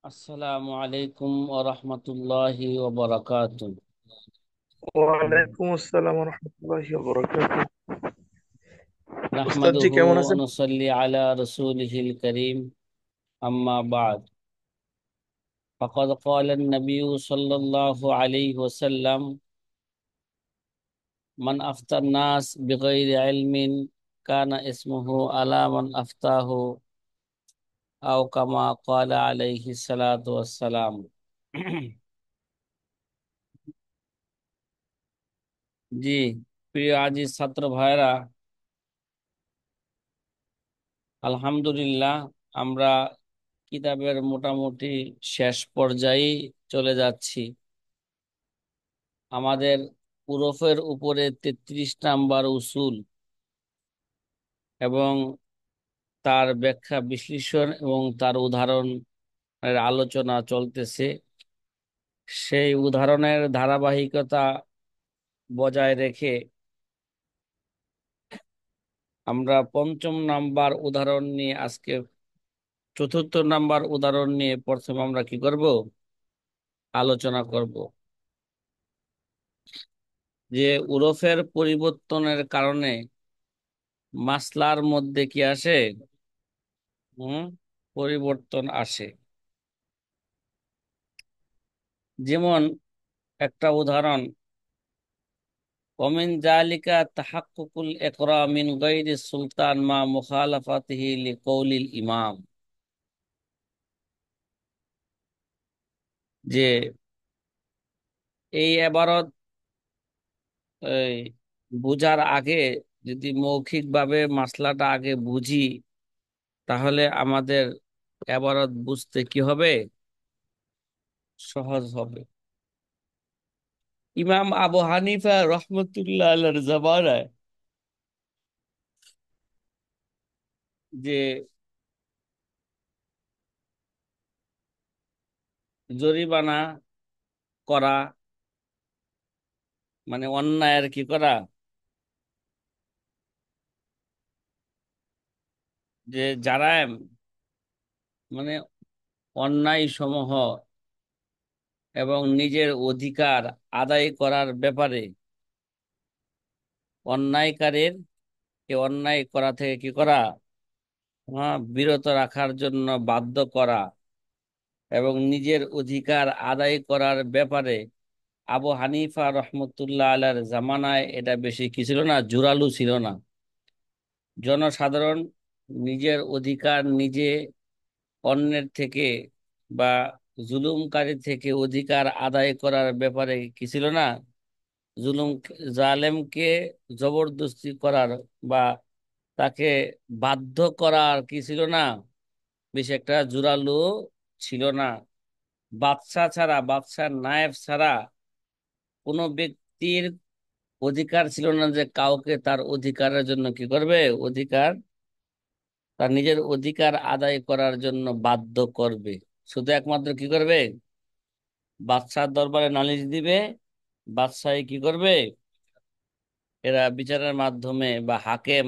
আসসালামু আলাইকুম ওয়া রাহমাতুল্লাহি ওয়া বারাকাতুহু। ওয়ালাইকুম আসসালাম রহমতুল্লাহি ওয়া উস্তাদ জি নাহমাদুহু কেমন ওয়া আছেন? নুসাল্লি আলা রাসূলিহিল কারীম, আম্মা বা'দ। ফাকাদ ক্বালা an-নাবিয়্যু সাল্লাল্লাহু আলাইহি ওয়াসাল্লাম, মান আফতান নাস বিগাইরি ইলমিন কানা ইসমুহু আলা মান আফতাহু, আও কামা ক্বালা আলাইহিস সালাতু ওয়াস সালাম। জি, প্রিয় আজিজ ছাত্র ভাইরা, আলহামদুলিল্লাহ আমরা কিতাবের মোটামুটি শেষ পর্যায়ে চলে যাচ্ছি। আমাদের উরফের উপরে 33 নাম্বার উসুল এবং তার ব্যাখ্যা বিশ্লেষণ এবং তার উদাহরণের আলোচনা চলতেছে। সেই উদাহরণের ধারাবাহিকতা বজায় রেখে আমরা পঞ্চম নাম্বার উদাহরণ নিয়ে আজকে চতুর্থ নাম্বার উদাহরণ নিয়ে প্রথমে আমরা কি করব, আলোচনা করব। যে উরফের পরিবর্তনের কারণে মাসলার মধ্যে কি আসে, হুম, পরিবর্তন আসে। যেমন একটা উদাহরণ, ওমিন জালিকা তাহাক্কুকুল ইকরা মিন গায়রি সুলতান মা মুখালাফাতিহি লিকাউলিল ইমাম। যে এই এবারত এই বুঝার আগে যদি মৌখিকভাবে মাসলাটা আগে বুঝি, তাহলে আমাদের এবারত বুঝতে কি হবে, সহজ হবে। ইমাম আবু হানিফা রহমতুল্লাহ আলাইহির জামানায় যে জরিমানা করা, মানে অন্যায়ের কি করা, যে জারায়েম মানে অন্যায় সমূহ এবং নিজের অধিকার আদায় করার ব্যাপারে অন্যায়কারীর এই অন্যায় করা থেকে কি করা, বিরত রাখার জন্য বাধ্য করা এবং নিজের অধিকার আদায় করার ব্যাপারে আবু হানিফা রহমতুল্লাহ আলাইহির জামানায় এটা বেশি কি ছিল না, জোরালো ছিল না। জনসাধারণ নিজের অধিকার নিজে অন্যের থেকে বা জুলুমকারী থেকে অধিকার আদায় করার ব্যাপারে কি ছিল না, জুলুম জালেমকে জবরদস্তি করার বা তাকে বাধ্য করার কি ছিল না, বেশ একটা জোরালো ছিল না। বাদশা ছাড়া, বাদশার নায়েব ছাড়া কোনো ব্যক্তির অধিকার ছিল না যে কাউকে তার অধিকারের জন্য কি করবে, অধিকার, তার নিজের অধিকার আদায় করার জন্য বাধ্য করবে। শুধু একমাত্র কি করবে, বাদশার দরবারে নালিশ দিবে, বাদশাহ কি করবে, এরা বিচারের মাধ্যমে বা হাকেম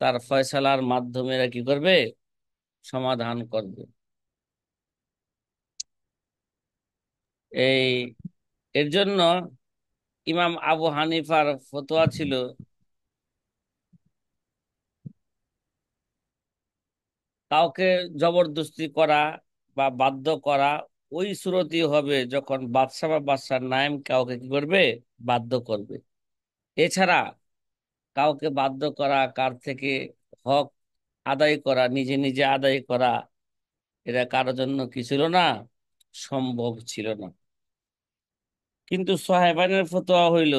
তার ফয়সালার মাধ্যমে এরা কি করবে, সমাধান করবে। এই এর জন্য ইমাম আবু হানিফার ফতোয়া ছিল, কাউকে জবরদস্তি করা বা বাধ্য করা ওই সুরতই হবে যখন বাদশা বা বাদশার নায়েম কাউকে কি করবে, বাধ্য করবে। এছাড়া কাউকে বাধ্য করা, কার থেকে হক আদায় করা, নিজে নিজে আদায় করা, এটা কারোর জন্য কি ছিল না, সম্ভব ছিল না। কিন্তু সাহেবানের ফতোয়া হইল,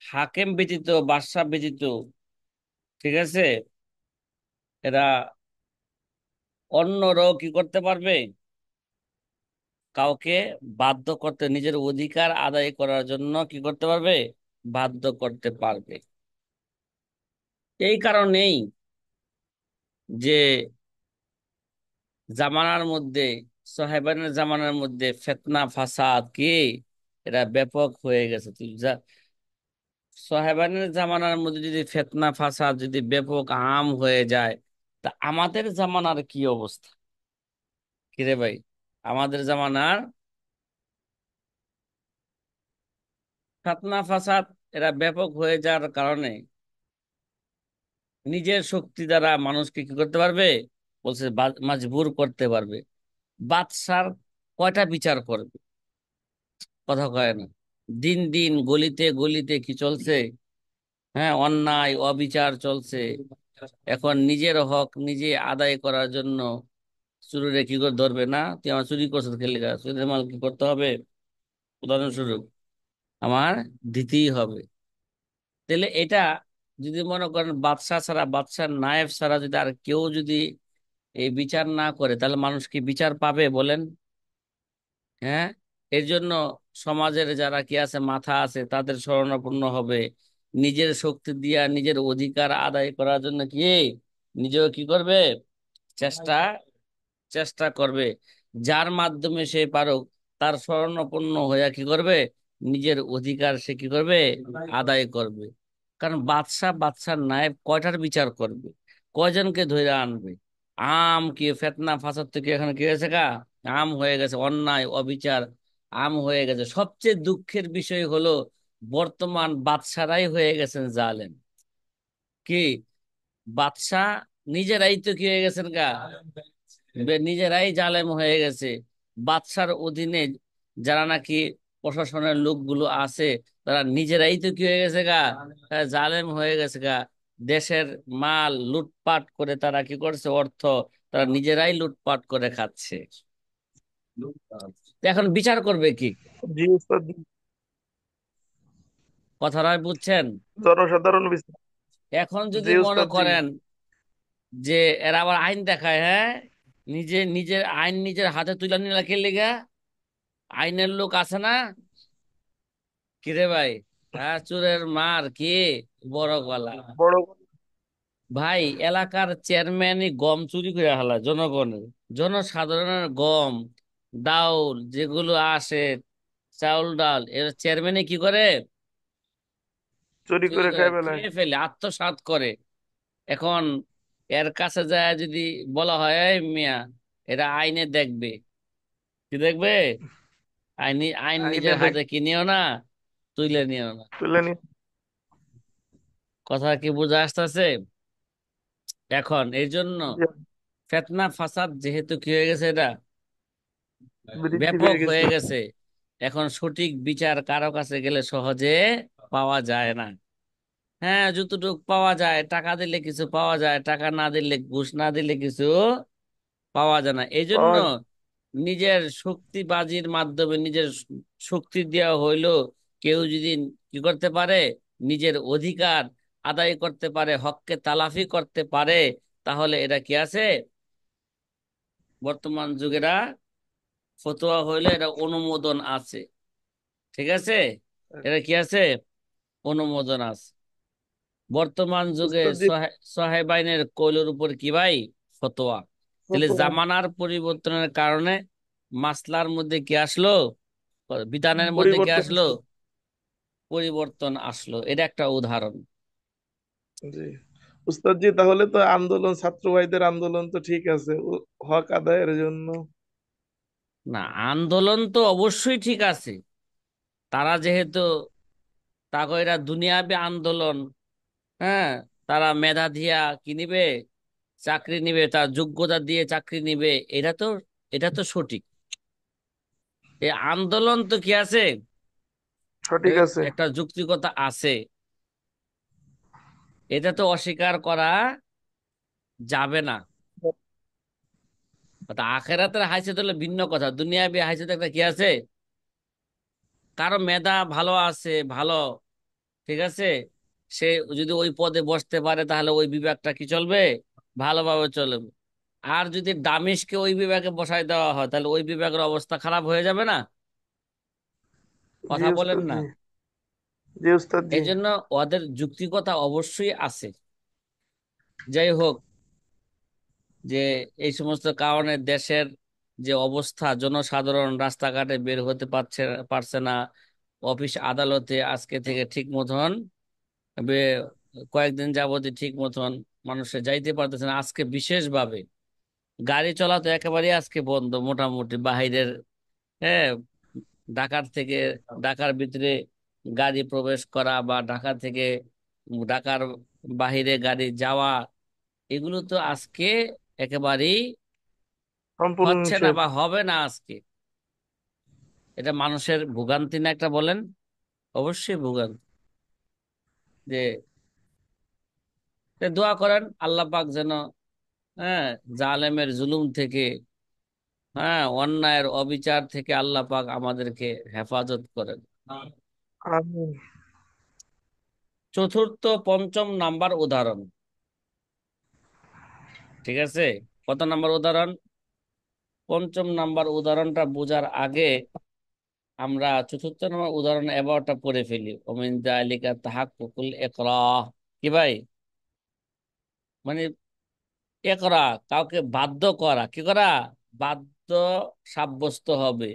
হাকেম ব্যতীত, বাদশা ব্যতীত, ঠিক আছে, এরা অন্যরাও কি করতে পারবে, কাউকে বাধ্য করতে, নিজের অধিকার আদায় করার জন্য কি করতে পারবে, বাধ্য করতে পারবে। এই কারণেই যে জামানার মধ্যে, সাহেবানের জামানার মধ্যে ফিতনা ফাসাদ কি, এটা ব্যাপক হয়ে গেছে। সাহেবানের জামানার মধ্যে যদি ফিতনা ফাসাদ যদি ব্যাপক আম হয়ে যায়, তা আমাদের জামানার কি অবস্থা? কিরে ভাই, আমাদের জামানার ফিতনা ফাসাদ এরা ব্যাপক হয়ে যাওয়ার কারণে নিজের শক্তি দ্বারা মানুষকে কি করতে পারবে, বলছে মাজবুর করতে পারবে। বাদশার কয়টা বিচার করবে, কথা কয় না। দিন দিন গলিতে গলিতে কি চলছে, হ্যাঁ, অন্যায় অবিচার চলছে। এখন নিজের হক নিজে আদায় করার জন্য চুরিরে কি করে ধরবে না, তুই আমার চুরি করছিস খেলে চুরির মাল কি করতে হবে, উদাহরণস্বরূপ আমার দিতেই হবে। তাহলে এটা যদি মনে করেন বাদশা ছাড়া, বাদশার নায়েব ছাড়া যদি আর কেউ যদি এই বিচার না করে, তাহলে মানুষ কি বিচার পাবে বলেন? হ্যাঁ, এর জন্য সমাজের যারা কি আছে, মাথা আছে, তাদের শরণাপন্ন হবে। নিজের শক্তি দিয়া নিজের অধিকার আদায় করার জন্য কি নিজেও কি করবে, চেষ্টা চেষ্টা করবে। যার মাধ্যমে সে পারুক, তার শরণাপন্ন হইয়া কি করবে, নিজের অধিকার সে কি করবে, আদায় করবে। কারণ বাদশাহ বাদশার নায়েব কয়টার বিচার করবে, কয়জনকে ধরে আনবে? আম কি ফেতনা ফাসাদ থেকে এখানে কি হয়েছে গা, আম হয়ে গেছে, অন্যায় অবিচার আম হয়ে গেছে। সবচেয়ে দুঃখের বিষয় হলো বর্তমান বাদশারাই হয়ে গেছেন জালেম। কি, বাদশাহ নিজেরাই তো কি হয়ে গেছেন গা, নিজেরাই জালেম হয়ে গেছে। বাদশার অধীনে যারা নাকি প্রশাসনের লোকগুলো আছে, তারা নিজেরাই তো কি হয়ে গেছে গা, জালেম হয়ে গেছে গা। দেশের মাল লুটপাট করে তারা কি করছে, অর্থ তারা নিজেরাই লুটপাট করে খাচ্ছে। তো এখন বিচার করবে কি? জি উস্তাদ জি। কথাটা বুঝছেন? জনসাধারণ এখন যদি জি মনে উস্তাদ জি। করেন যে এরা আবার আইন দেখায়, হ্যাঁ, নিজের আইন নিজের হাতে তুলে নিলা কে লিগা, আইনের লোক আছে না? কিরে ভাই, হ্যাঁ, চোরের মার কি বড় গলা। বড় ভাই, এলাকার চেয়ারম্যানই গম চুরি করে হালায় জনগণের, জনসাধারণের গম, ডাউল যেগুলো আসে, চাউল ডাল, এর চেয়ারম্যানই কি করে, চুরি চুরি করে করে খাই ফেলায়। খেয়ে ফেলে, আত্মসাৎ করে। এখন এর কাছে যায় যদি বলা হয়, এই মিয়া, এটা আইনে দেখবে, কি দেখবে, আইন আইনে নিজের দেখ, হাতে কিনিও না, তুইলে নিও না। তুলে নি। কথা কি বোঝা আসতেছে? এখন এই জন্য জি, ফেতনা ফাসাদ যেহেতু কি হয়ে গেছে, এটা বৃদ্ধি ব্যাপক পেয়ে হয়ে গেছে। গেছে। এখন সঠিক বিচার কারো কাছে গেলে সহজে পাওয়া যায় না। হ্যাঁ, যতটুক পাওয়া যায়, টাকা দিলে কিছু পাওয়া যায়, টাকা না দিলে, ঘুষ না দিলে কিছু পাওয়া যায় না। এই জন্য পাওয়া নিজের শক্তিবাজির মাধ্যমে, নিজের শক্তি দেওয়া হইলো, কেউ যদি কি করতে পারে, নিজের অধিকার আদায় করতে পারে, হককে তালাফি করতে পারে, তাহলে এটা কি আছে, বর্তমান যুগেরা ফতোয়া হইলে এটা অনুমোদন আছে। ঠিক আছে, এটা কি আছে, অনুমোদন আছে। বর্তমান যুগে উস্তাদ জি। সাহেব আইনের কৌলের উপর কি ভাই, ফতোয়া। তাহলে ফতোয়া জামানার পরিবর্তনের কারণে মাসলার মধ্যে কি আসলো, বিধানের মধ্যে কি পরিবর্তন আসলো, আসছে। পরিবর্তন আসলো। এটা একটা উদাহরণ। জি উস্তাদ জি, তাহলে তো আন্দোলন, ছাত্র ভাইদের আন্দোলন তো ঠিক আছে হক আদায়ের জন্য। না, আন্দোলন তো অবশ্যই ঠিক আছে। তারা যেহেতু, তাকে এরা দুনিয়াবী আন্দোলন, হ্যাঁ, তারা মেধা দিয়া কি নিবে, চাকরি নিবে, তার যোগ্যতা দিয়ে চাকরি নিবে, এটা তো সঠিক। এই আন্দোলন তো কি আছে, সঠিক এর আছে। একটা যৌক্তিকতা আছে, এটা তো অস্বীকার করা যাবে না। তা আখেরাতের হাইসিয়ত হলে ভিন্ন কথা, দুনিয়াবী হাইসিয়ত একটা কি আছে, কারো মেধা ভালো আছে, ভালো, ঠিক আছে, সে যদি ওই পদে বসতে পারে, তাহলে ওই বিভাগটা কি চলবে, ভালোভাবে চলবে। আর যদি দামিশকে ওই বিভাগে বসায় দেওয়া হয়, তাহলে ওই বিভাগের অবস্থা খারাপ হয়ে যাবে না? জি কথা বলেন উস্তাদ না? জি। জি উস্তাদ জি। এই জন্য ওদের যুক্তিকতা অবশ্যই আছে। যাই হোক, যে এই সমস্ত কারণে দেশের যে অবস্থা, জনসাধারণ রাস্তাঘাটে বের হতে পারছে না, অফিস আদালতে আজকে থেকে ঠিক মতন কয়েকদিন যাবতই ঠিক মতন মানুষে যাইতে পারতেছে না, আজকে বিশেষভাবে গাড়ি চলা তো একেবারেই আজকে বন্ধ মোটামুটি বাহিরের। হ্যাঁ, ঢাকার থেকে, ঢাকার ভিতরে গাড়ি প্রবেশ করা বা ঢাকা থেকে ঢাকার বাহিরে গাড়ি যাওয়া, এগুলো তো আজকে একেবারেই সম্পূর্ণ হচ্ছে না নিষেধ। বা হবে না আজকে। এটা মানুষের ভোগান্তি না একটা বলেন? অবশ্যই ভোগান্তি। যে দোয়া করেন আল্লাহ পাক যেন, হ্যাঁ, জালেমের জুলুম থেকে, হ্যাঁ, অন্যায়ের অবিচার থেকে আল্লাহ পাক আমাদেরকে হেফাজত করেন। আমিন। চতুর্থ পঞ্চম নাম্বার উদাহরণ, ঠিক আছে? কত নাম্বার উদাহরণ? পঞ্চম নাম্বার উদাহরণটা বোঝার আগে আমরা চতুর্থ নম্বর উদাহরণ এবারটা পড়ে ফেলি। ওমিন যালিকা তাহাক্কুকুল ইকরাহ। কি ভাই? মানে ইকরা, কাউকে বাধ্য করা, কি করা? বাধ্য সাব্যস্ত হবে,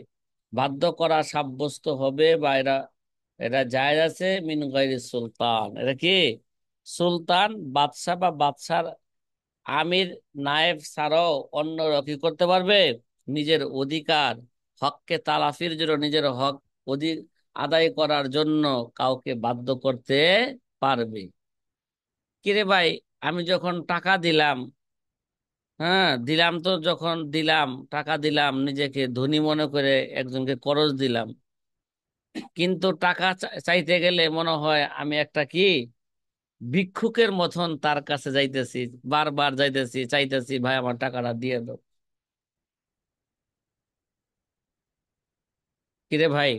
বাধ্য করা সাব্যস্ত হবে, বা এরা, এটা জায়েজ আছে মিন গায়রি সুলতান। এটা কি? সুলতান, বাদশা বা বাদশার আমির, নায়েব ছাড়াও অন্যরা কি করতে পারবে? নিজের অধিকার, হককে তালাফির জন্য, নিজের হক অধিক আদায় করার জন্য কাউকে বাধ্য করতে পারবে। কিরে ভাই, আমি যখন টাকা দিলাম, হ্যাঁ দিলাম, তো যখন দিলাম টাকা দিলাম, নিজেকে ধনী মনে করে একজনকে করজ দিলাম, কিন্তু টাকা চাইতে গেলে মনে হয় আমি একটা কি, ভিক্ষুকের মতন তার কাছে যাইতেছি, বারবার যাইতেছি, চাইতেছি ভাই আমার টাকাটা দিয়ে দাও। কিরে ভাই,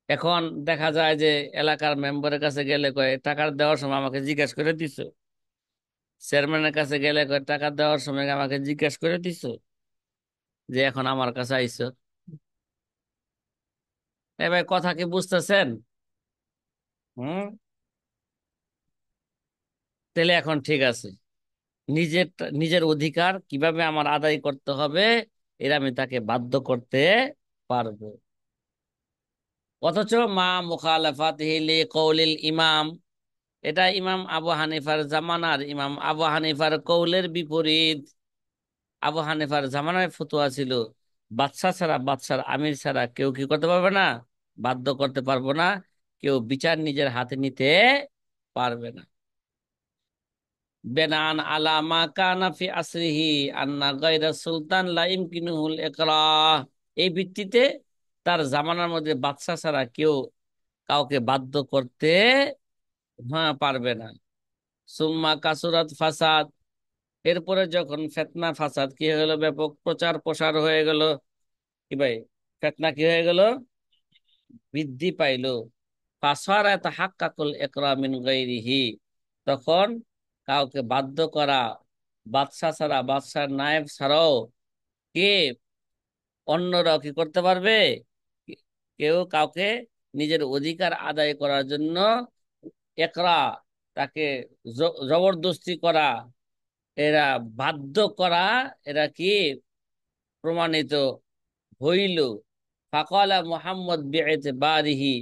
এখন দেখা যায় যে এলাকার মেম্বারের কাছে গেলে কয় টাকা দেওয়ার সময় আমাকে জিজ্ঞেস করে দিছো, চেয়ারম্যানের কাছে গেলে কয় টাকা দেওয়ার সময় আমাকে জিজ্ঞেস করে দিছো যে এখন আমার কাছে আইছো। এ ভাই, কথা কি বুঝতেছেন? হুম। তাহলে এখন ঠিক আছে, নিজের নিজের অধিকার কিভাবে আমার আদায় করতে হবে, এর আমি তাকে বাধ্য করতে পারবো। অথচ মা মুখালাফাতিহি লিকাউলিল ইমাম, এটা ইমাম আবু হানিফার জামানার, ইমাম আবু হানিফার কৌলের বিপরীত। আবু হানিফার জামানায় ফতোয়া ছিল বাদশা ছাড়া, বাদশার আমির ছাড়া কেউ কি করতে পারবে না? বাধ্য করতে পারবো না, কেউ বিচার নিজের হাতে নিতে পারবে না। বেনান আলা মা কানা ফি আসরিহি আন্না গায়রা সুলতান লা ইমকিনুহুল ইকরাহ, এই ভিত্তিতে তার জামানার মধ্যে বাদশা ছাড়া কেউ কাউকে বাধ্য করতে, হ্যাঁ, পারবে না। সুম্মা কাসুরাত ফাসাদ, এরপরে যখন ফিতনা ফাসাদ কি হয়ে গেল, ব্যাপক প্রচার প্রসার হয়ে গেল, কি ভাই, ফিতনা কি হয়ে গেল, বৃদ্ধি পাইল। ফাসারা তাহাক্কাকুল ইকরাম মিন গায়রিহি, তখন কাউকে বাধ্য করা, বাদশা ছাড়া, বাদশার নায়েব ছাড়াও কে, অন্যরাও কি করতে পারবে? কেউ কাউকে নিজের অধিকার আদায় করার জন্য একরা, তাকে জবরদস্তি করা, এরা বাধ্য করা, এরা কি প্রমাণিত হইল। ফাকালা মুহাম্মদ বিইতিবারিহি,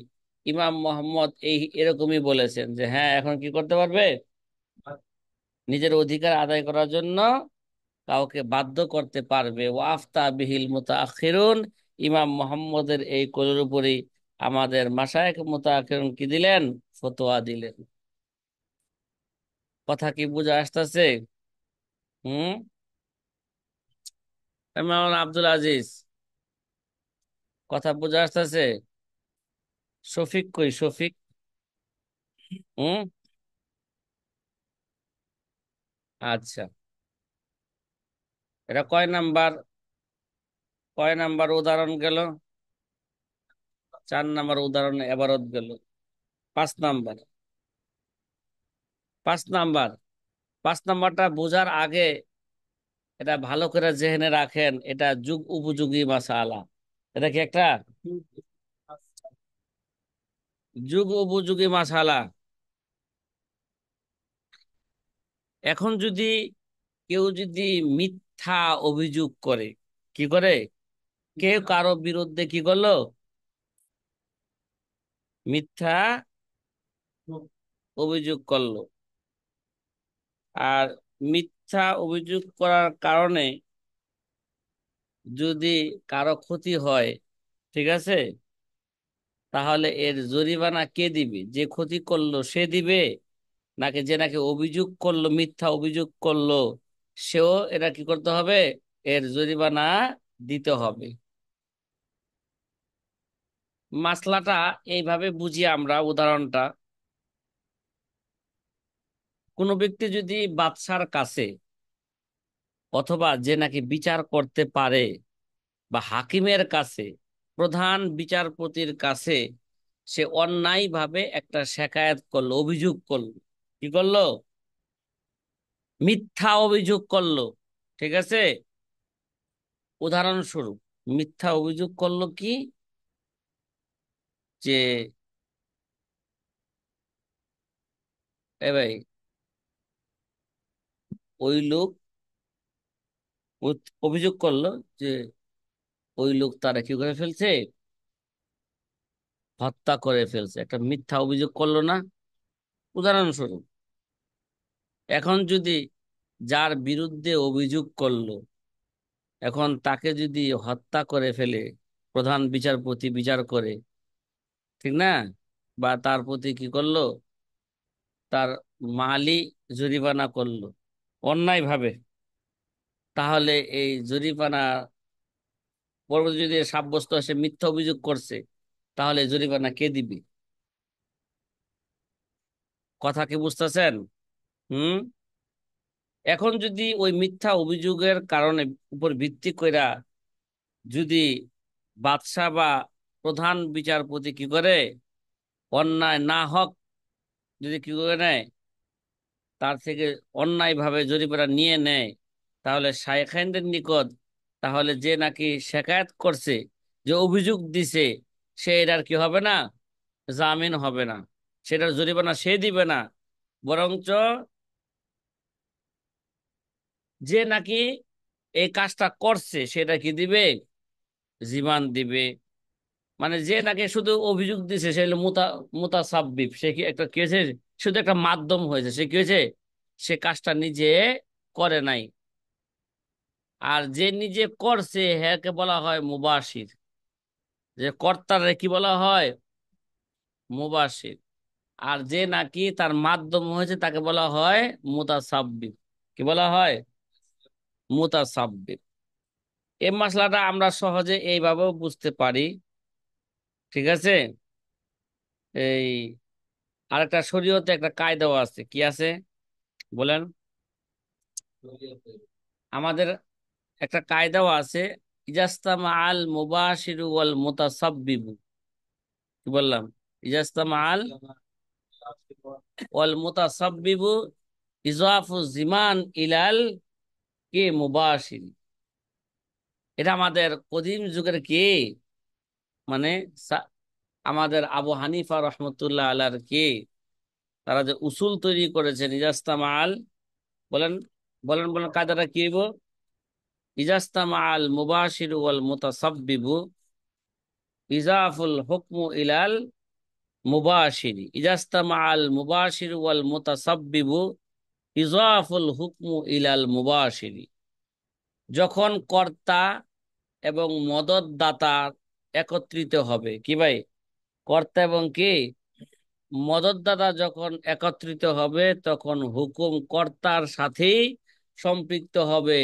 ইমাম মোহাম্মদ এই এরকমই বলেছেন যে হ্যাঁ, এখন কি করতে পারবে? নিজের অধিকার আদায় করার জন্য কাউকে বাধ্য করতে পারবে। ওয়াফতা বিহিল মুতাআখিরুন, ইমাম মোহাম্মদের এই কলের উপরই আমাদের মাশায়েখ মুতাআখিরুন কি দিলেন? ফতোয়া দিলেন। কথা কি বুঝা আসতেছে? হুম। মাওলানা আব্দুল আজিজ, কথা বুঝা আসতেছে? শফিক কই, শফিক? হুম। আচ্ছা, এটা কয় নাম্বার, কয় নাম্বার উদাহরণ গেল? 4 নাম্বার উদাহরণ এবারত গেল। 5 নাম্বার, 5 নাম্বার, 5 নাম্বারটা বোঝার আগে এটা ভালো করে জেহেনে রাখেন, এটা যুগ উপযোগী মাসালা। এটা কি একটা যুগ উপযোগী মাসালা? এখন যদি কেউ যদি মিথ্যা অভিযোগ করে, কি করে, কেউ কারো বিরুদ্ধে কি করলো, মিথ্যা অভিযোগ করলো, আর মিথ্যা অভিযোগ করার কারণে যদি কারো ক্ষতি হয়, ঠিক আছে, তাহলে এর জরিমানা কে দিবে? যে ক্ষতি করলো সে দিবে, নাকি যে নাকি অভিযোগ করলো, মিথ্যা অভিযোগ করলো, সেও এটা কি করতে হবে? এর জরিমানা দিতে হবে। মাসলাটা এইভাবে বুঝি আমরা, উদাহরণটা, কোনো ব্যক্তি যদি বাদশার কাছে অথবা যে নাকি বিচার করতে পারে বা হাকিমের কাছে, প্রধান বিচারপতির কাছে সে অন্যায়ভাবে একটা শেকায়েত করলো, অভিযোগ করলো, কি করলো? মিথ্যা অভিযোগ করলো, ঠিক আছে। উদাহরণস্বরূপ মিথ্যা অভিযোগ করলো কি, যে এ ভাই, ওই লোক অভিযোগ করলো যে ওই লোক তারা কি করে ফেলছে, হত্যা করে ফেলছে, একটা মিথ্যা অভিযোগ করলো না? উদাহরণস্বরূপ, এখন যদি যার বিরুদ্ধে অভিযোগ করলো, এখন তাকে যদি হত্যা করে ফেলে, প্রধান বিচারপতি বিচার করে, ঠিক না, বা তার প্রতি কি করলো, তার মালি জরিমানা করলো অন্যায় ভাবে, তাহলে এই জরিমানা পরবর্তী যদি সাব্যস্ত হয় সে মিথ্যা অভিযোগ করছে, তাহলে জরিমানা কে দিবে? কথা কি বুঝতেছেন? হুম। এখন যদি ওই মিথ্যা অভিযোগের কারণে উপর ভিত্তি কইরা যদি বাদশা বা প্রধান বিচারপতি কি করে, অন্যায় না হক যদি কি করে নেয়, তার থেকে অন্যায় ভাবে জরিমানা নিয়ে নেয়, তাহলে শাইখাইনদের নিকট, তাহলে যে নাকি শেকায়েত করছে, যে অভিযোগ দিছে, সে এটার কি হবে না, জামিন হবে না, সেটার জরিমানা সে দিবে না, বরঞ্চ যে নাকি এই কাজটা করছে সেটা কি দিবে, জিমান দিবে। মানে যে নাকি শুধু অভিযোগ দিছে সে হলো মুতাসাব্বিব, সে কি একটা কি হয়েছে, শুধু একটা মাধ্যম হয়েছে, সে কি হয়েছে, সে কাজটা নিজে করে নাই। আর যে নিজে করছে হ্যাঁকে বলা হয় মুবাশির, যে কর্তারে কি বলা হয়, মুবাশির। আর যে নাকি তার মাধ্যম হয়েছে তাকে বলা হয় মুতাসাব্বিব। কি বলা হয়? মুতাসাব্বিব। এই মশলাটা আমরা সহজে এইভাবেও বুঝতে পারি, ঠিক আছে। এই আরেকটা শরীয়তে একটা কায়দাও আছে, কি আছে বলেন? আমাদের একটা কায়দাও আছে, ইজাস্তামা আল মুবাশিরু ওয়াল মুতাসাব্বিবু। কি বললাম? ইজাস্তামা আল ওয়াল মুতাসাব্বিবু ইজাফু জিমান ইলাল কি মুবাশির। এটা আমাদের কদিম যুগের কি, মানে আমাদের আবু হানিফা রহমতুল্লাহ আলার কি, তারা যে উসুল তৈরি করেছেন ইজাস্তামা আল, বলেন, বলেন বলেন কায়দাটা কি হইব? ইজাস্তামা আল মুবাশির ওয়াল মুতাসাব্বিবু ইজাফুল হুকমু ইলাল মুবাশিরি, ইজাস্তামা আল মুবাশির ওয়াল মুতাসাব্বিবু ইজাফুল হুকমু ইলাল মুবাশিরি। যখন কর্তা এবং মদতদাতা একত্রিত হবে, কি ভাই, কর্তা এবং কি মদতদাতা যখন একত্রিত হবে, তখন হুকুম কর্তার সাথেই সম্পৃক্ত হবে,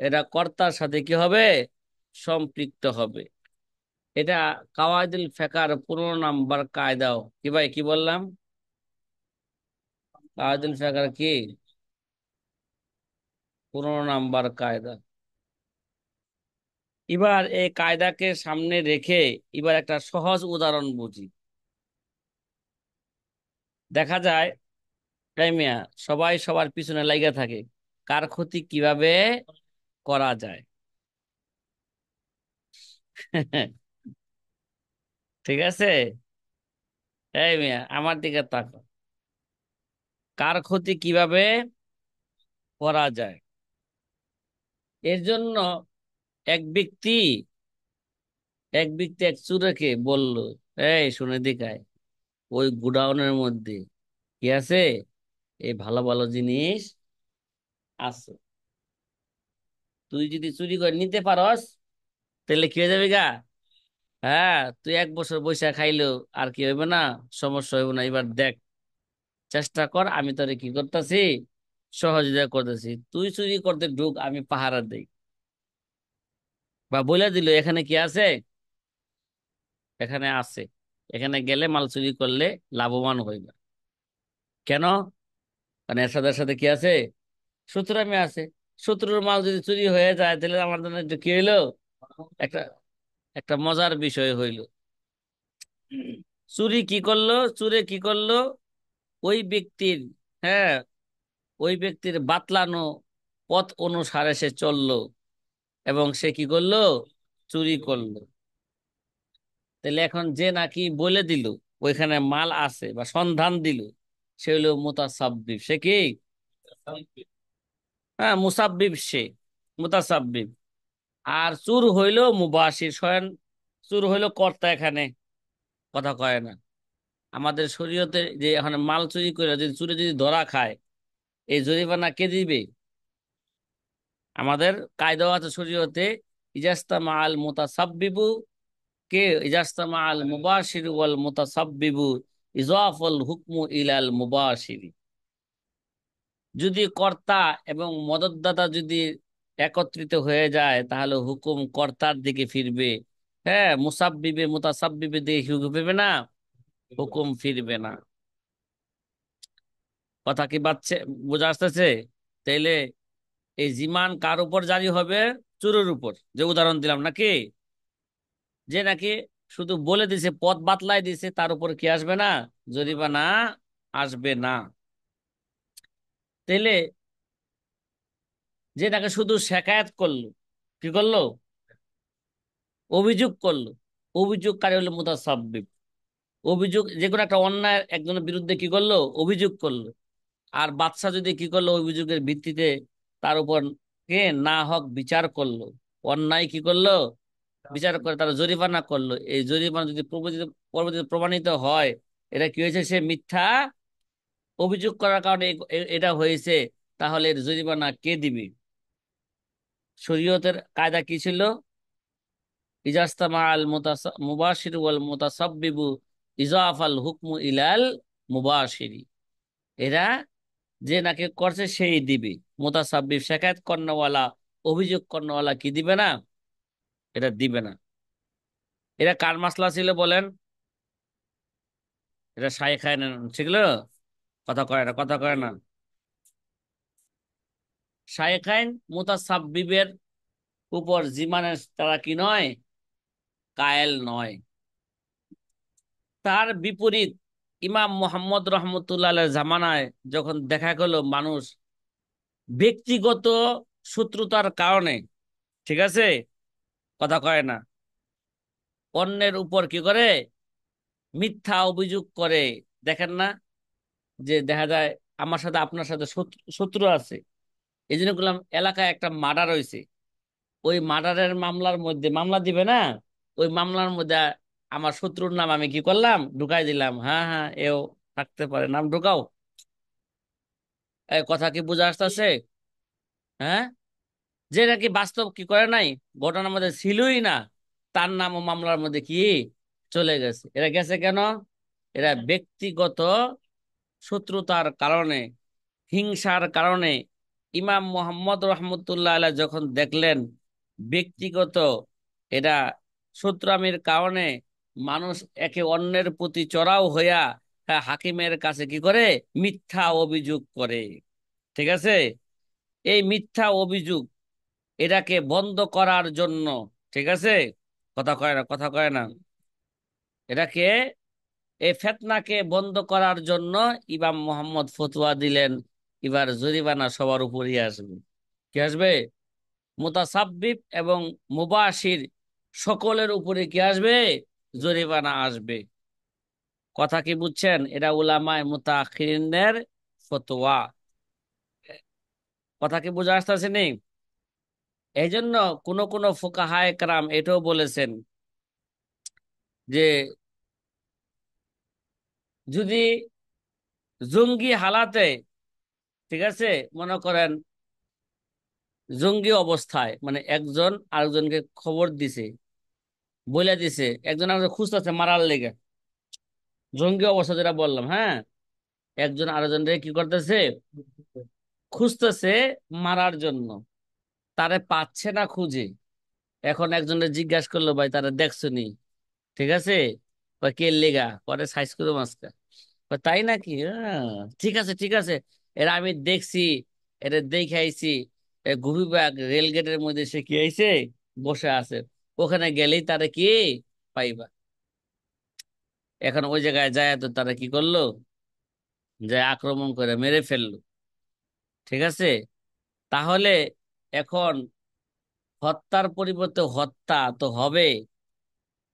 এটা কর্তার সাথে কি হবে, সম্পৃক্ত হবে। এটা কাওয়াইদুল ফিকার 15 নম্বর কায়দাও। কি ভাই, কি বললাম? কাওয়াইদুল ফিকার কি 15 নম্বর কায়দা। এবার এই কায়দাকে সামনে রেখে এবার একটা সহজ উদাহরণ বুঝি। দেখা যায় এই মিয়া, সবাই সবার পিছনে লাগা থাকে, কার ক্ষতি কিভাবে করা যায়। ঠিক আছে, এই মিয়া আমার দিকে তাকো, কার ক্ষতি কিভাবে করা যায়। এর জন্য এক ব্যক্তি এক চুরেকে বলল, এই শুনে দিকায়, ওই গুডাউনের মধ্যে কি আছে, এই ভালো ভালো জিনিস আছে। তুই যদি চুরি করে নিতে পারস তাহলে কি হয়ে যাবে গা? হ্যাঁ, তুই 1 বছর বৈশা খাইলো আর কি হইবে না, সমস্যা হইব না। এবার দেখ, চেষ্টা কর, আমি তোরে কি করতেছি, সহযোগিতা করতেছি। তুই চুরি করতে ঢুক, আমি পাহারা দেই। বা বলে দিল এখানে কি আছে, এখানে আছে, এখানে গেলে মাল চুরি করলে লাভবান হইবে। কেন? কারণ এর সাথে সাথে কি আছে, শত্রুরামি আছে। শত্রুর মাল যদি চুরি হয়ে যায় তাহলে আমার জন্য একটু কি হইলো, একটা একটা মজার বিষয় হইলো। চুরি কি করলো, চুরে কি করলো, ওই ব্যক্তির, হ্যাঁ, ওই ব্যক্তির বাতলানো পথ অনুসারে সে চললো এবং সে কি করলো, চুরি করলো। তাহলে এখন যে নাকি বলে দিল ওইখানে মাল আছে বা সন্ধান দিল, সে হইলো মুতাসাব্বিব। সে কি? হ্যাঁ, মুসাব্বিব সে, মুতাসাব্বিব। আর চুর হইলো মুবাশির, স্বয়ং চুর হইলো কর্তা এখানে। কথা কয় না। আমাদের শরীয়তে যে এখন মাল চুরি করে যদি চুরে যদি ধরা খায়, এই জরিমানা কে দিবে? আমাদের কায়দা আছে শরীয়তে, ইজাস্তামা আল মুতাসাব্বিবু, কে ইজাস্তামা আল মুবাশির ওয়াল মুতাসাব্বিবু ইজাফাল হুকমু ইলাল মুবাশিরি। যদি কর্তা এবং মদতদাতা যদি একত্রিত হয়ে যায় তাহলে হুকুম কর্তার দিকে ফিরবে। হ্যাঁ, মুসাব্বিবে মুতাসাব্বিবে দিকে হুকুম ফিরবে না, হুকুম ফিরবে না। কথা কি বাচ্চে, বোঝা আসতেছে? তাইলে এই জিমান কার উপর জারি হবে? চোরের উপর, যে উদাহরণ দিলাম নাকি, যে নাকি শুধু বলে দিছে, পথ বাতলাই দিছে, তার উপর কি আসবে না, জরিমানা আসবে না। তাইলে যে নাকি শুধু শেকায়েত করলো, কি করলো, অভিযোগ করলো, অভিযোগকারী হলো মুতাসাব্বিব। অভিযোগ যে কোনো একটা অন্যায় একজনের বিরুদ্ধে কি করলো, অভিযোগ করলো। আর বাদশা যদি কি করলো, অভিযোগের ভিত্তিতে তার উপর কে না হক বিচার করলো, অন্যায় কি করলো, বিচার করে তারা জরিমানা করলো। এই জরিমানা যদি পরবর্তীতে প্রমাণিত হয় এটা কি হয়েছে, সে মিথ্যা অভিযোগ করার কারণে এটা হয়েছে, তাহলে এর জরিমানা কে দিবে? শরীয়তের কায়দা কি ছিল? ইজাস্তামা আল মুবাশির ওয়াল মুতাসাব্বিবু ইজাফাল হুকমু ইলাল মুবাশিরি। এরা যে নাকি করছে সেই দিবে। মুতাসাব্বিব শেকায়েত কর্ণওয়ালা, অভিযোগ কর্ণওয়ালা কি দিবে না, এটা দিবে না। এটা কার মাসলা ছিল বলেন? এটা শাইখাইন ছিল। কথা কয় না, কথা কয় না। শাইখাইন মুতাসাব্বিবের উপর জিমানের তারা কি নয়, কায়েল নয়। তার বিপরীত ইমাম মোহাম্মদ রহমতুল্লাহ জামানায় যখন দেখা গেল মানুষ ব্যক্তিগত শত্রুতার কারণে, ঠিক আছে, কথা কয় না, অন্যের উপর কি করে, মিথ্যা অভিযোগ করে। দেখেন না, যে দেখা যায় আমার সাথে আপনার সাথে শত্রু শত্রু আছে, এই জন্য বললাম এলাকায় একটা মার্ডার হয়েছে, ওই মার্ডারের মামলার মধ্যে মামলা দিবে না, ওই মামলার মধ্যে আমার শত্রুর নাম আমি কি করলাম, ঢুকাই দিলাম। হ্যাঁ হ্যাঁ, এও থাকতে পারে, নাম ঢুকাও। এই কথা কি বোঝা আসতেছে? হ্যাঁ, যে নাকি বাস্তব কি করে নাই, ঘটনার মধ্যে ছিলই না, তার নাম ও মামলার মধ্যে কি চলে গেছে। এরা গেছে কেন? এরা ব্যক্তিগত শত্রুতার কারণে, হিংসার কারণে। ইমাম মোহাম্মদ রহমতুল্লাহ আলাইহ যখন দেখলেন ব্যক্তিগত এটা শত্রুতামির কারণে মানুষ একে অন্যের প্রতি চড়াও হইয়া, হ্যাঁ, হাকিমের কাছে কি করে, মিথ্যা অভিযোগ করে। ঠিক আছে, এই মিথ্যা অভিযোগ এটাকে বন্ধ করার জন্য, ঠিক আছে, কথা কয় না, কথা কয় না, এটাকে, এই ফেতনাকে বন্ধ করার জন্য ইমাম মোহাম্মদ ফতোয়া দিলেন, এবার জরিমানা সবার উপরই আসবে। কি আসবে? মুতাসাব্বিব এবং মুবাশির সকলের উপরে কি আসবে, জরিমানা আসবে। কথা কি বুঝছেন? এটা উলামায়ে মুতাআখিরিনদের ফতোয়া। কথা কি বুঝা আসতেছে নি? এই জন্য কোন ফুকাহায়ে কেরাম এটাও বলেছেন যে যদি জঙ্গি হালাতে, ঠিক আছে, মনে করেন জঙ্গি অবস্থায়, মানে একজন আরেকজনকে খবর দিছে, বলে দিছে, একজন আরেকজন খুঁজতেছে মারার লেগে, জঙ্গি অবস্থা যেটা বললাম, হ্যাঁ, একজন আরেকজনকে কি করতেছে, খুঁজতেছে মারার জন্য, তারে পাচ্ছে না খুঁজে। এখন একজনের জিজ্ঞাসা করলো, ভাই তারা দেখছো নি? ঠিক আছে, কয় কে লেগা, পরে সাইজ করে মাস্কা, কয় তাই নাকি, ঠিক আছে ঠিক আছে, এরা আমি দেখছি, এরা দেখে আইছি, গুপিবাগ রেল গেটের মধ্যে সে কি আইছে, বসে আছে, ওখানে গেলেই তারা কি পাইবা। এখন ওই জায়গায় যায় তো তারা কি করলো, যায় আক্রমণ করে মেরে ফেললো। ঠিক আছে, তাহলে এখন হত্যার পরিবর্তে হত্যা তো হবে,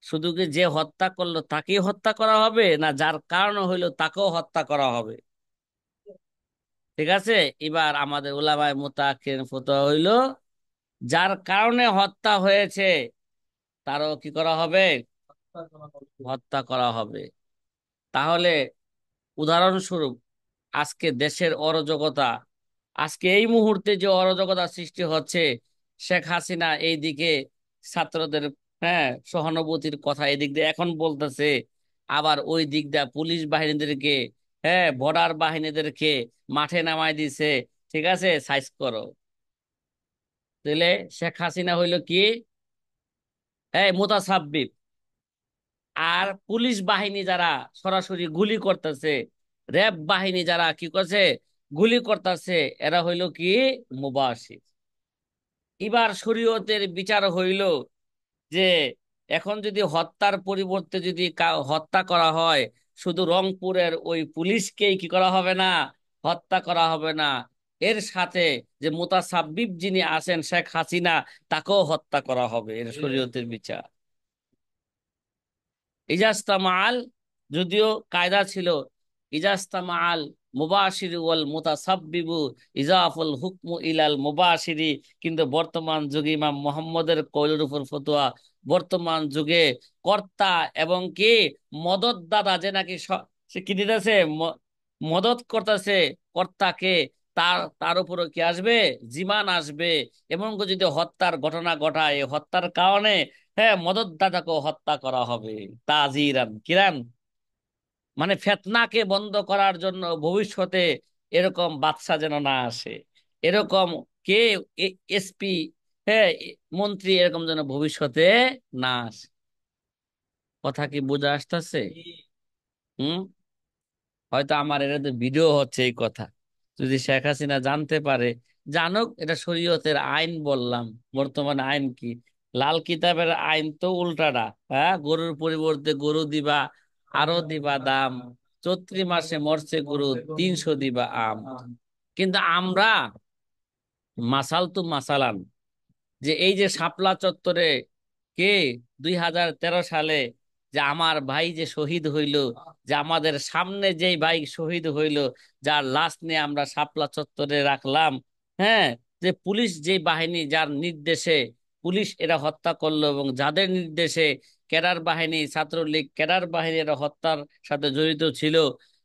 শুধু কি যে হত্যা করলো তাকেই হত্যা করা হবে, না যার কারণে হইলো তাকেও হত্যা করা হবে? ঠিক আছে, এবার আমাদের উলামায়ে মুতাআক্কিরিন ফতোয়া হইলো, যার কারণে হত্যা হয়েছে তারও কি করা হবে, হত্যা করা হবে। তাহলে উদাহরণস্বরূপ, আজকে দেশের অরাজকতা, আজকে এই মুহূর্তে যে অরাজকতা সৃষ্টি হচ্ছে, শেখ হাসিনা এইদিকে ছাত্রদের, হ্যাঁ, সহানুভূতির কথা এদিক দিয়ে এখন বলতেছে, আবার ওই দিক দিয়ে পুলিশ বাহিনীদেরকে, হ্যাঁ, বর্ডার বাহিনীদেরকে মাঠে নামাই দিছে। ঠিক আছে, সাইজ করো। তাহলে শেখ হাসিনা হইলো কি, এই মুতাসাব্বিব, আর পুলিশ বাহিনী যারা সরাসরি গুলি করতেছে, র্যাব বাহিনী যারা কি করছে, গুলি করতেছে, এরা হইল কি, মুবাশির। এবার শরীয়তের বিচার হইল যে এখন যদি হত্যার পরিবর্তে যদি হত্যা করা হয়, শুধু রংপুরের ওই পুলিশকেই কি করা হবে না, হত্যা করা হবে না, এর সাথে যে মুতাসাব্বিব যিনি আছেন শেখ হাসিনা, তাকেও হত্যা করা হবে, এর শরীয়তের বিচার। ইজাস্তামাল, যদিও কায়দা ছিল ইজাস্তামাল মুবাশির ওয়াল মুতাসাব্বিবু ইজাফুল হুকমু ইলাল মুবাশিরি, কিন্তু বর্তমান যুগে ইমাম মোহাম্মদের কওলের উপর ফতোয়া, বর্তমান যুগে কর্তা এবং কি মদতদাতা, যে নাকি সে কি দিতেছে, মদত করতেছে কর্তাকে, তার তার উপরও কি আসবে, জিমান আসবে। এবং যদি হত্যার ঘটনা ঘটায়, এই হত্যার কারণে, হ্যাঁ, মদতদাতাকেও হত্যা করা হবে। তাজিরান কিরান, মানে ফেতনাকে বন্ধ করার জন্য ভবিষ্যতে এরকম বাদশা যেন না আসে, এরকম কে, এসপি, হ্যাঁ, মন্ত্রী, এরকম যেন ভবিষ্যতে না আসে। কথা কি বোঝা আসতেছে? হুম। হয়তো আমার এটা ভিডিও হচ্ছে এই কথা, যদি শেখ হাসিনা জানতে পারে, জানুক, এটা শরীয়তের আইন বললাম। বর্তমান আইন কি, লাল কিতাবের আইন তো উল্টাটা, হ্যাঁ, গরুর পরিবর্তে গরু দিবা, আরো দিবা দাম, চৈত্রি মাসে মরছে গরু, 300 দিবা আম। কিন্তু আমরা মাসাল তু মাসালান, যে এই যে শাপলা চত্বরে কে 2013 সালে যে আমার ভাই যে শহীদ হইল, যে আমাদের সামনে যেই ভাই শহীদ হইল, যার লাশ নিয়ে আমরা শাপলা চত্বরে রাখলাম, হ্যাঁ, যে পুলিশ যে বাহিনী যার নির্দেশে পুলিশ এরা হত্যা করলো, এবং যাদের নির্দেশে ক্যাডার বাহিনী, ছাত্রলীগ ক্যাডার বাহিনী এরা হত্যার সাথে জড়িত ছিল,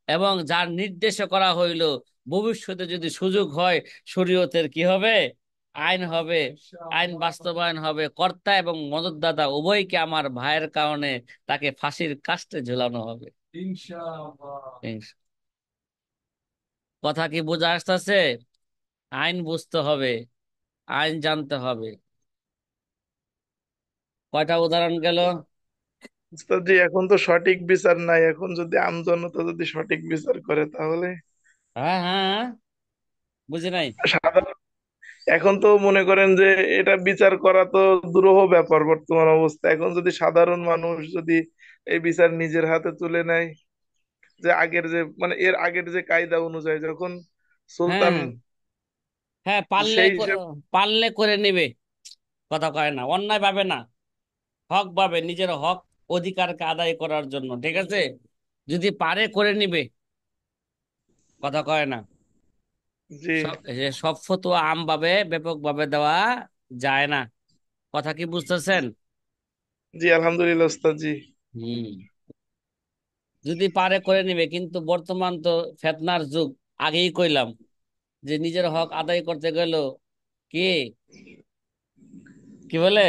এবং যার নির্দেশে করা হইল, ভবিষ্যতে যদি সুযোগ হয়, শরীয়তের কি হবে, আইন হবে, আইন বাস্তবায়ন হবে, কর্তা এবং মদতদাতা উভয়কে আমার ভাইয়ের কারণে তাকে ফাঁসির কাস্টে ঝুলানো হবে, ইনশাআল্লাহ। কথা কি বোঝা আসতেছে? আইন বুঝতে হবে, আইন জানতে হবে। কয়টা উদাহরণ গেল? উস্তাদ জি, এখন তো সঠিক বিচার নাই, এখন যদি আমজনতা যদি সঠিক বিচার করে তাহলে হ্যাঁ হ্যাঁ হ্যাঁ, বুঝি নাই। সাধারণ, এখন তো মনে করেন যে এটা বিচার করা তো দুরূহ ব্যাপার বর্তমান অবস্থা। এখন যদি সাধারণ মানুষ যদি এই বিচার নিজের হাতে তুলে নেয়, যে আগের যে মানে এর আগের যে কায়দা অনুযায়ী যখন হ্যাঁ সুলতান, হ্যাঁ, পারলে সেই হিসেব, পারলে করে নিবে, কথা কয় না, অন্যায় ভাবে না, হক ভাবে, নিজের হক অধিকারকে আদায় করার জন্য, ঠিক আছে, যদি পারে করে নিবে, কথা কয় না। জি সব ফতোয়া আম ভাবে ব্যাপক ভাবে দেওয়া যায় না। কথা কি বুঝতেছেন? জি, আলহামদুলিল্লাহ উস্তাদ জি। হুম। যদি পারে করে নিবে, কিন্তু বর্তমান তো ফেতনার যুগ, আগেই কইলাম, যে নিজের হক আদায় করতে গেল কি কি বলে,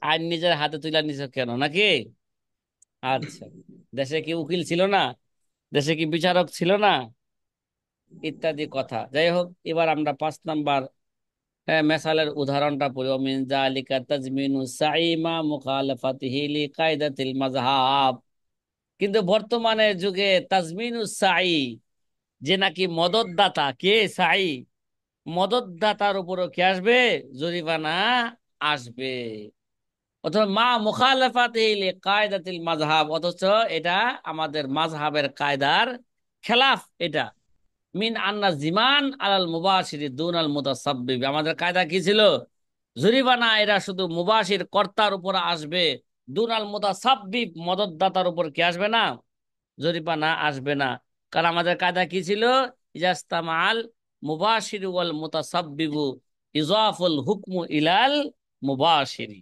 আইন নিজের হাতে তুলে নিছ কেন নাকি? আচ্ছা, দেশে কি উকিল ছিল না? দেশে কি বিচারক ছিল না? ইত্যাদি কথা। যাই হোক, এবার আমরা 5 নাম্বার মেসালের উদাহরণটা পড়ি। মিন যালিকা তাজমিনু সাইমা মুখালাফাতিহি লিকাইদাতিল মাযহাব। কিন্তু বর্তমানে যুগে তাজমিনু সাই, যে নাকি মদতদাতা, কে সাই, মদতদাতার উপরও কি আসবে? জরিমানা আসবে। অথবা মা মুখালাফাতিহি লিকাইদাতিল মাযহাব, অথচ এটা আমাদের মাযহাবের কায়দার খেলাফ এটা। মিন আন্না জিমান আলাল মুবাশিরি দুন আল মুতাসাব্বিব, আমাদের কায়দা কি ছিল? জরিমানা এরা শুধু মুবাশির কর্তার উপর আসবে, দুন আল মুতাসাব্বিব মদতদাতার উপর কি আসবে না? জরিমানা আসবে না। কারণ আমাদের কায়দা কি ছিল? ইজাস্তামাল মুবাশির ওয়াল মুতাসাব্বিবু ইজাফুল হুকমু ইলাল মুবাশিরি।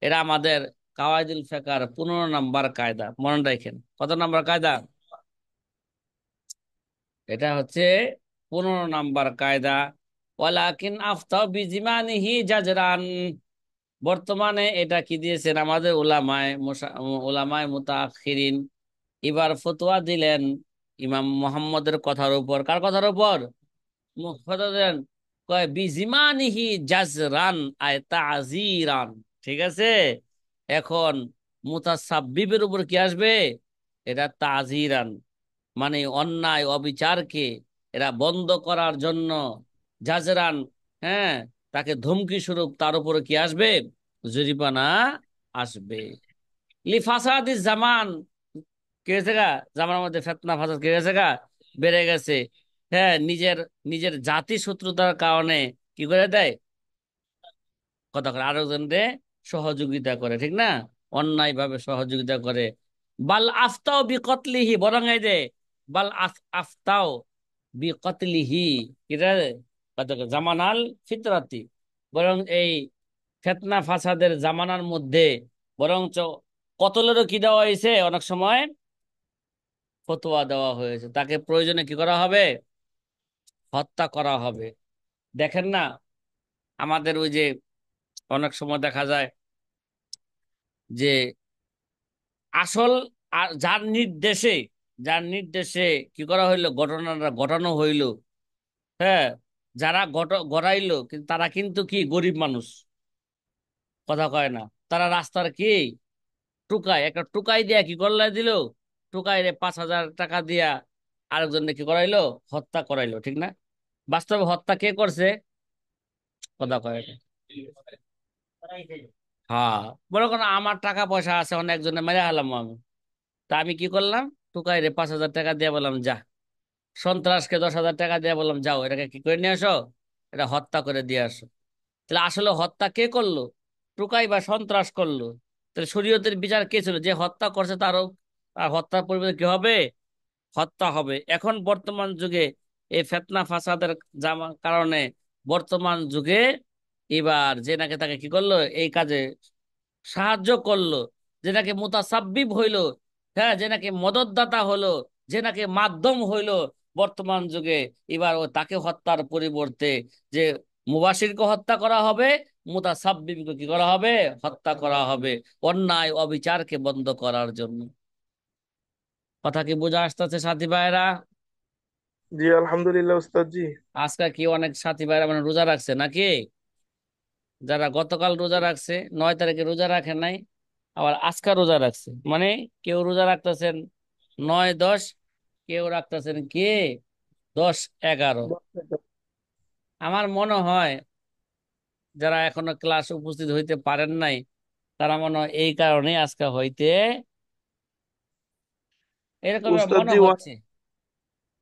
এরা আমাদের কাওয়াইদুল ফিকার 15 নাম্বার কায়দা, মনে রাখেন। কত নাম্বার কায়দা? এটা হচ্ছে 15 নাম্বার কায়দা। ওয়ালাকিন আফতাউ বিজিমানিহি জাজরান, বর্তমানে এটা কি দিয়েছেন আমাদের উলামায়ে মুতাআখিরিন, এবার ফতোয়া দিলেন ইমাম মুহাম্মদের কথার উপর। কার কথার উপর? ফতোয়া দিলেন, কয় বিজিমানিহি জাজরান আয় তাজিরান। ঠিক আছে, এখন মুতাসাব্বিবের উপর কি আসবে? এটা তাজিরান, মানে অন্যায় অবিচারকে এরা বন্ধ করার জন্য, জাজরান, হ্যাঁ, তাকে ধমকি স্বরূপ তার উপরে কি আসবে? জরিমানা আসবে। লিফাসাদি জামান, কি হয়েছে গা? জামানের মধ্যে ফিতনা ফাসাদ কি হয়েছে গা? বেড়ে গেছে। হ্যাঁ, নিজের নিজের জাতি শত্রুতার কারণে কি করে দেয়? কথা করে আরেকজনকে সহযোগিতা করে, ঠিক না? অন্যায় ভাবে সহযোগিতা করে। বাল আফতাও বিকতলিহি, বরং এই যে বাল আফতাও বিকতলিহি, কিরা কথা কয়, জামানাল ফিতরাতি, বরং এই ফিতনা ফাসাদের জামানার মধ্যে বরঞ্চ কতলেরও কি দেওয়া হয়েছে, অনেক সময় ফতোয়া দেওয়া হয়েছে, তাকে প্রয়োজনে কি করা হবে? হত্যা করা হবে। দেখেন না, আমাদের ওই যে অনেক সময় দেখা যায় যে আসল যার নির্দেশে কি করা হইলো, ঘটনাটা ঘটানো হইলো, হ্যাঁ, যারা গড়াইলো কিন্তু তারা কিন্তু কি গরিব মানুষ, কথা কয় না। তারা রাস্তার কি একটা টুকাই দিয়া কি করলে দিল, টুকাই রে 5,000 টাকা দিয়া আরেকজনকে কি করাইলো? হত্যা করাইলো, ঠিক না? বাস্তবে হত্যা কে করছে? কথা কয় না। হ্যাঁ, বলো কোনো আমার টাকা পয়সা আছে, অনেকজনে মেরে হালাম আমি, তা আমি কি করলাম? টুকাই রে 5,000 টাকা দিয়ে বললাম যা, সন্ত্রাসকে 10,000 টাকা দিয়ে বললাম যাও এটাকে কি করে নিয়ে আসো, এটা হত্যা করে দিয়ে আসো। তাহলে আসলে হত্যা কে করলো? টুকাই বা সন্ত্রাস করলো। তাহলে শরীয়তের বিচার কে ছিল? যে হত্যা করছে তারও, তার হত্যার পরিবর্তে কি হবে? হত্যা হবে। এখন বর্তমান যুগে এই ফিতনা ফাসাদের কারণে বর্তমান যুগে এবার যে নাকি তাকে কি করলো, এই কাজে সাহায্য করলো, যে নাকি মুতাসাব্বিব হইলো, হ্যাঁ, যে নাকি মদতদাতা হলো, যে নাকি মাধ্যম হইলো বর্তমান যুগে, এবার ও তাকে হত্যার পরিবর্তে যে মুবাশিরকে হত্যা করা হবে, মুতাসাব্বিবকে কি করা হবে? হত্যা করা হবে, অন্যায় অবিচারকে বন্ধ করার জন্য। কথা কি বোঝা আসতেছে সাথী ভাইরা? জি আলহামদুলিল্লাহ উস্তাদ জি। আজকে কি অনেক সাথী ভাইরা মানে রোজা রাখছে নাকি? যারা গতকাল রোজা রাখছে, 9 তারিখে রোজা রাখে নাই, আবার আজকে রোজা রাখছে, মানে কেউ রোজা রাখতেছেন 9, 10, কেউ রাখতেছেন কি 10, 11। আমার মনে হয় যারা এখনো ক্লাস উপস্থিত হইতে পারেন নাই, তারা মনে হয় এই কারণে আজকে হইতে এরকম উস্তাদ মনে জি হচ্ছে।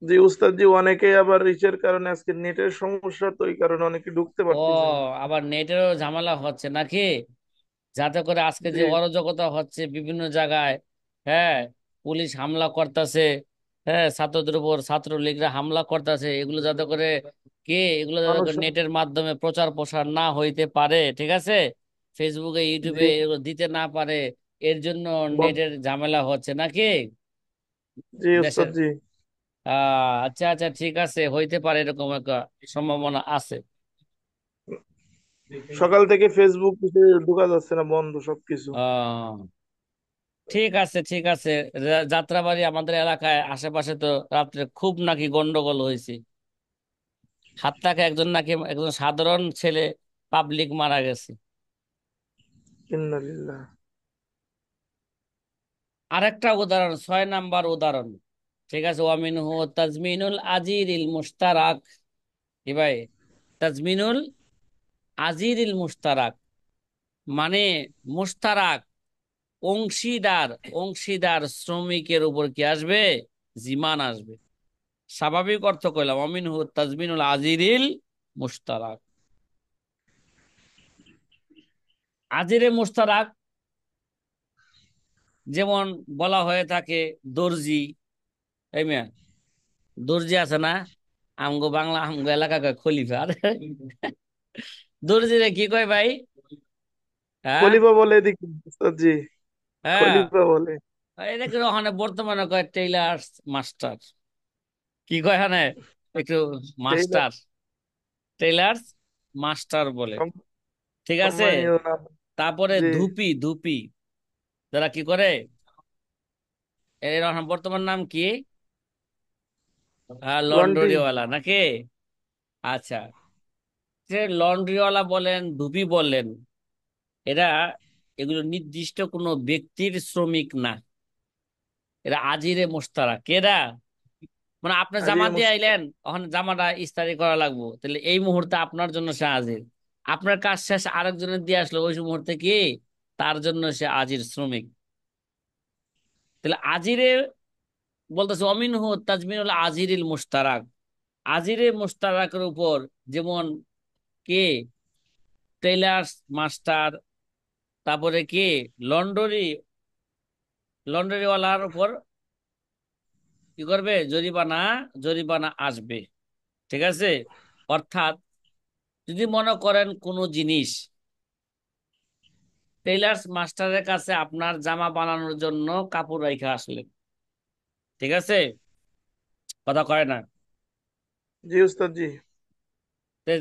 জি উস্তাদ জি, অনেকেই আবার রিচের কারণে আজকে নেটের সমস্যা, তো এই কারণে অনেকে ঢুকতে ও, পারতেছে না। আবার নেটেরও ঝামেলা হচ্ছে নাকি? যাতে করে আজকে জি যে অরাজকতা হচ্ছে বিভিন্ন জায়গায়, হ্যাঁ, পুলিশ হামলা করতেছে, হ্যাঁ, ছাত্রদের উপর ছাত্রলীগরা হামলা করতেছে, এগুলো যাতে করে এগুলো যাতে মানুষ, করে নেটের মাধ্যমে প্রচার প্রসার না হইতে পারে, ঠিক আছে, ফেসবুকে ইউটিউবে জি এগুলো দিতে না পারে, এর জন্য বন- নেটের ঝামেলা হচ্ছে নাকি জি উস্তাদ দেশের? জি। আচ্ছা আচ্ছা, ঠিক আছে, হইতে পারে, এরকম একটা সম্ভাবনা আছে। সকাল থেকে ফেসবুক ঢোকা যাচ্ছে না, বন্ধ সবকিছু। ও, ঠিক আছে ঠিক আছে। যাত্রাবাড়ি আমাদের এলাকায় আশেপাশে তো রাত্রে খুব নাকি গন্ডগোল হয়েছে। 7 লাখ একজন নাকি একজন সাধারণ ছেলে পাবলিক মারা গেছে। ইন্নালিল্লাহ। আরেকটা উদাহরণ, 6 নাম্বার উদাহরণ। ঠিক আছে, ওয়ামিনহু তাজমিনুল আজিরিল মুশতারাক। কি ভাই? তাজমিনুল আজিরিল মুশতারাক মানে মুশতারাক, অংশীদার, অংশীদার শ্রমিকের উপর কি আসবে? জিমান আসবে। স্বাভাবিক অর্থ কইলাম, অমিনহু তাজমিনুল আজিরিল মুশতারাক। আজিরে মুশতারাক যেমন বলা হয়ে থাকে দর্জি। এই মেয়ে, দর্জি আছে না? আমগো বাংলা আমগো এলাকা কয় খলিফা। আরে, দর্জিরে কি কয় ভাই? হ্যাঁ। খলিফা বলে এদিকে উস্তাদজি, হ্যাঁ, খলিফা বলে। এটাকে ওখানে বর্তমানে কয় টেইলার মাস্টার। কি কয় এখানে? একটু টেইলর, মাস্টার, টেইলার মাস্টার বলে। ঠিক আছে। সম্মানীয় নাম। তারপরে জি। ধুপি, ধুপি যারা কি করে, এর এখন বর্তমান নাম কি? লন্ড্রি। লন্ড্রিওয়ালা নাকি? আচ্ছা, যে লন্ড্রিওয়ালা বলেন, ধুপি বললেন, এরা, এগুলো নির্দিষ্ট কোনো ব্যক্তির শ্রমিক না। এরা আজিরে মোশতারা। কেরা? মানে আপনি জামা আজির দিয়ে মুস্তাক। আইলেন, ওখানে জামাটা ইস্ত্রি করা লাগবো, তাহলে এই মুহূর্তে আপনার জন্য সে আজির। আপনার কাজ শেষ আরেকজনের দিয়ে আসলো, ওই মুহূর্তে কি তার জন্য সে আজির শ্রমিক। তাহলে আজিরে বলতেছে অমিনহু তাজমিনুল আজিরিল মুশতারাক। আজিরে মুশতারাকের উপর যেমন কে, টেইলার্স মাস্টার, তারপরে কি লন্ডরি, লন্ডরিওয়ালার উপর কি করবে? জরিমানা, জরিমানা আসবে। ঠিক আছে। অর্থাৎ যদি মনে করেন কোনো জিনিস টেইলার্স মাস্টারের কাছে আপনার জামা বানানোর জন্য কাপড় রেখে আসলেন। ঠিক আছে, কথা কয় না? জি উস্তাদ জি। তে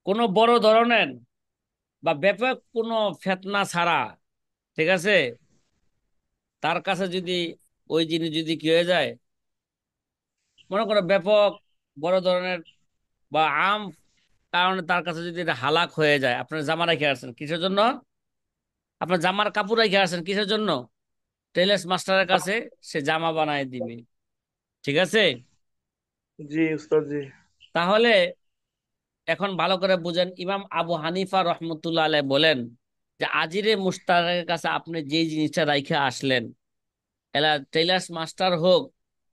কোনো বড় ধরনের বা ব্যাপক কোনো ফেতনা ছাড়া, ঠিক আছে, তার কাছে যদি ওই জিনিস যদি কি হয়ে যায়, মনে করো ব্যাপক বড় ধরনের বা আম কারণে তার কাছে যদি এটা হালাক হয়ে যায়, আপনার জামা রেখে আসছেন কিসের জন্য? আপনার জামার কাপড় রেখে আসছেন কিসের জন্য? টেইলার্স মাস্টারের কাছে সে জামা বানায় দিবে। ঠিক আছে। জি উস্তাদ জি। তাহলে এখন ভালো করে বুঝেন, ইমাম আবু হানিফা রহমতুল্লাহ আলাইহ বলেন যে আজিরে মুশতারের কাছে আপনি যে জিনিসটা রাইখে আসলেন, এলা টেইলার্স মাস্টার হোক